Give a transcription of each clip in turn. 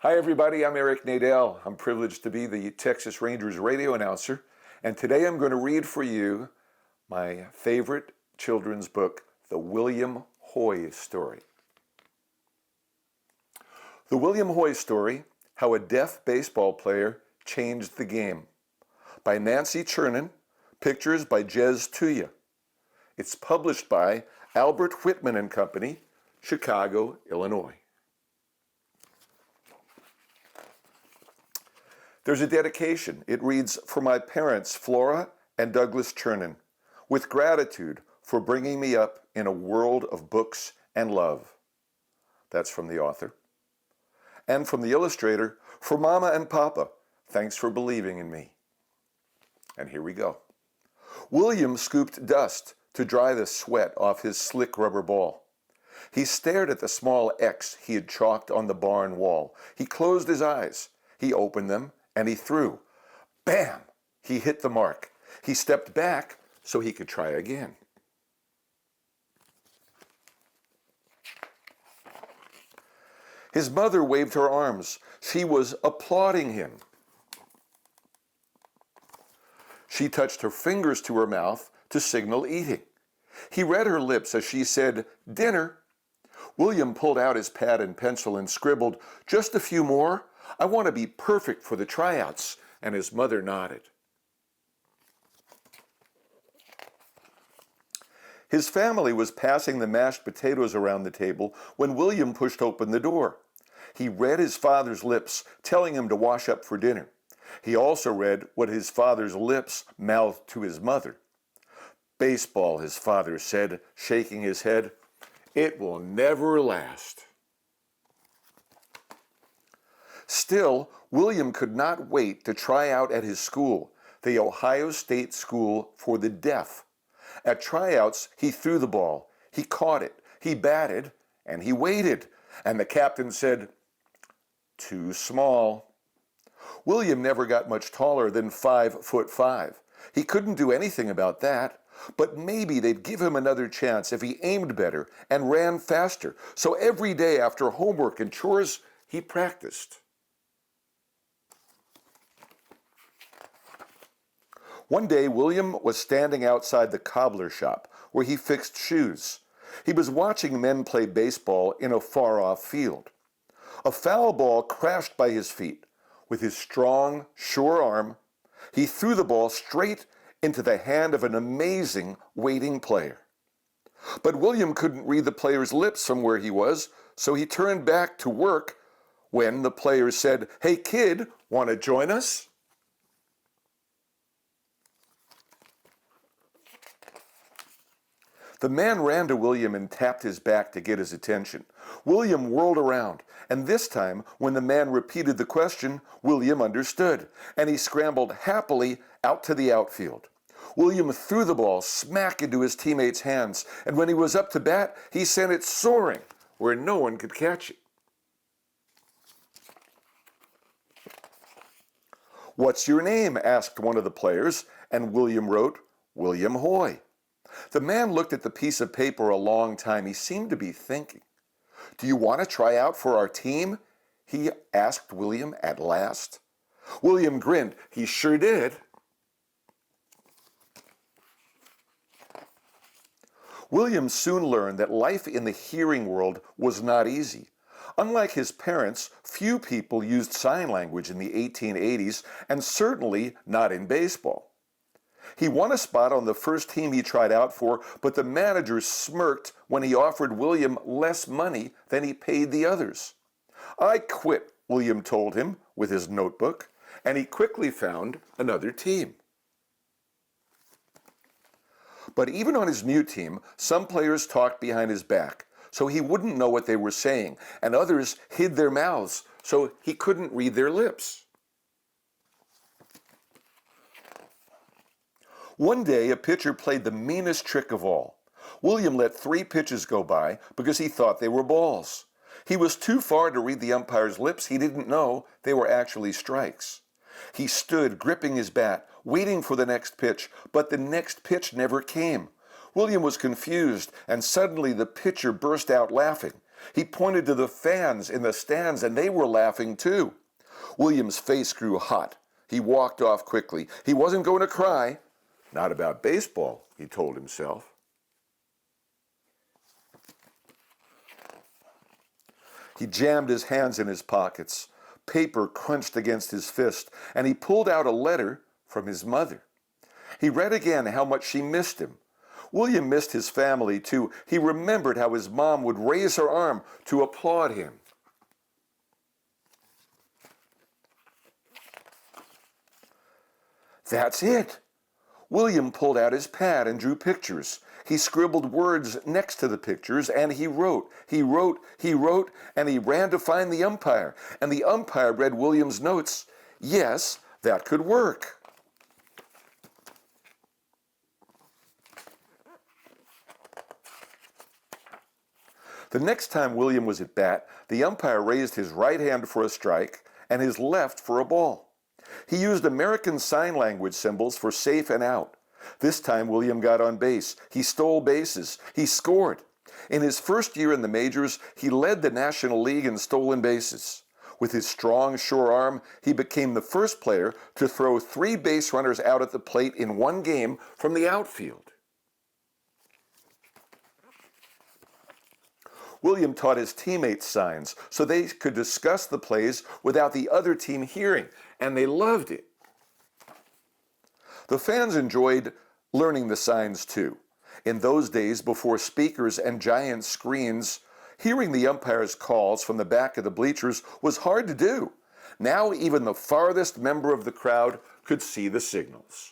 Hi everybody, I'm Eric Nadel. I'm privileged to be the Texas Rangers radio announcer, and today I'm going to read for you my favorite children's book, The William Hoy Story. The William Hoy Story, How a Deaf Baseball Player Changed the Game, by Nancy Chernin, pictures by Jez Tuya. It's published by Albert Whitman and Company, Chicago, Illinois. There's a dedication. It reads, "For my parents, Flora and Douglas Chernin, with gratitude for bringing me up in a world of books and love." That's from the author. And from the illustrator, "For Mama and Papa, thanks for believing in me." And here we go. William scooped dust to dry the sweat off his slick rubber ball. He stared at the small X he had chalked on the barn wall. He closed his eyes. He opened them, and he threw. Bam! He hit the mark. He stepped back so he could try again. His mother waved her arms. She was applauding him. She touched her fingers to her mouth to signal eating. He read her lips as she said, "Dinner." William pulled out his pad and pencil and scribbled, "Just a few more. I want to be perfect for the tryouts," and his mother nodded. His family was passing the mashed potatoes around the table when William pushed open the door. He read his father's lips, telling him to wash up for dinner. He also read what his father's lips mouthed to his mother. "Baseball," his father said, shaking his head. "It will never last." Still, William could not wait to try out at his school, the Ohio State School for the Deaf. At tryouts, he threw the ball, he caught it, he batted, and he waited. And the captain said, "Too small." William never got much taller than 5'5". He couldn't do anything about that, but maybe they'd give him another chance if he aimed better and ran faster. So every day after homework and chores, he practiced. One day, William was standing outside the cobbler shop where he fixed shoes. He was watching men play baseball in a far-off field. A foul ball crashed by his feet. With his strong, sure arm, he threw the ball straight into the hand of an amazing waiting player. But William couldn't read the player's lips from where he was, so he turned back to work when the player said, "Hey kid, want to join us?" The man ran to William and tapped his back to get his attention. William whirled around, and this time, when the man repeated the question, William understood, and he scrambled happily out to the outfield. William threw the ball smack into his teammate's hands, and when he was up to bat, he sent it soaring where no one could catch it. "What's your name?" asked one of the players, and William wrote, "William Hoy." The man looked at the piece of paper a long time. He seemed to be thinking. "Do you want to try out for our team?" he asked William at last. William grinned. He sure did. William soon learned that life in the hearing world was not easy. Unlike his parents, few people used sign language in the 1880s, and certainly not in baseball. He won a spot on the first team he tried out for, but the manager smirked when he offered William less money than he paid the others. "I quit," William told him with his notebook, and he quickly found another team. But even on his new team, some players talked behind his back, so he wouldn't know what they were saying, and others hid their mouths, so he couldn't read their lips. One day, a pitcher played the meanest trick of all. William let 3 pitches go by because he thought they were balls. He was too far to read the umpire's lips. He didn't know they were actually strikes. He stood gripping his bat, waiting for the next pitch, but the next pitch never came. William was confused, and suddenly the pitcher burst out laughing. He pointed to the fans in the stands, and they were laughing too. William's face grew hot. He walked off quickly. He wasn't going to cry. Not about baseball, he told himself. He jammed his hands in his pockets. Paper crunched against his fist, and he pulled out a letter from his mother. He read again how much she missed him. William missed his family too. He remembered how his mom would raise her arm to applaud him. That's it. William pulled out his pad and drew pictures. He scribbled words next to the pictures, and he wrote, and he ran to find the umpire. And the umpire read William's notes. Yes, that could work. The next time William was at bat, the umpire raised his right hand for a strike and his left for a ball. He used American Sign Language symbols for safe and out. This time William got on base. He stole bases. He scored. In his first year in the majors, he led the National League in stolen bases. With his strong, sure arm, he became the first player to throw 3 base runners out at the plate in one game from the outfield. William taught his teammates signs so they could discuss the plays without the other team hearing, and they loved it. The fans enjoyed learning the signs too. In those days, before speakers and giant screens, hearing the umpire's calls from the back of the bleachers was hard to do. Now even the farthest member of the crowd could see the signals.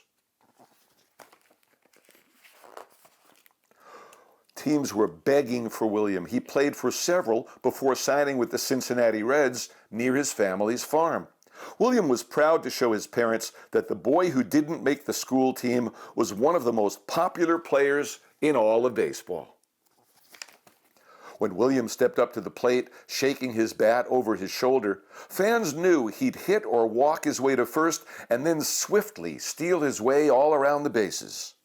Teams were begging for William. He played for several before signing with the Cincinnati Reds near his family's farm. William was proud to show his parents that the boy who didn't make the school team was one of the most popular players in all of baseball. When William stepped up to the plate, shaking his bat over his shoulder, fans knew he'd hit or walk his way to first and then swiftly steal his way all around the bases.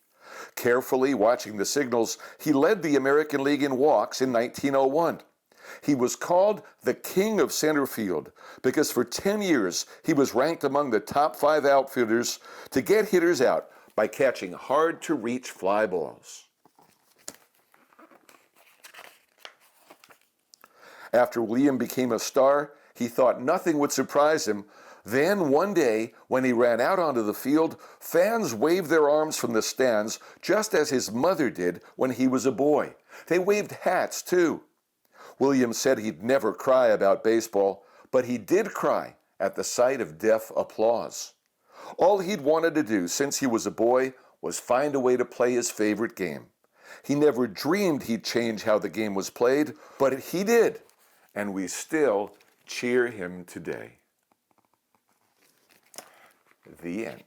Carefully watching the signals, he led the American League in walks in 1901. He was called the King of Center Field because for 10 years he was ranked among the top 5 outfielders to get hitters out by catching hard-to-reach fly balls. After William became a star, he thought nothing would surprise him. Then one day, when he ran out onto the field, fans waved their arms from the stands just as his mother did when he was a boy. They waved hats too. William said he'd never cry about baseball, but he did cry at the sight of deaf applause. All he'd wanted to do since he was a boy was find a way to play his favorite game. He never dreamed he'd change how the game was played, but he did, and we still cheer him today. The end.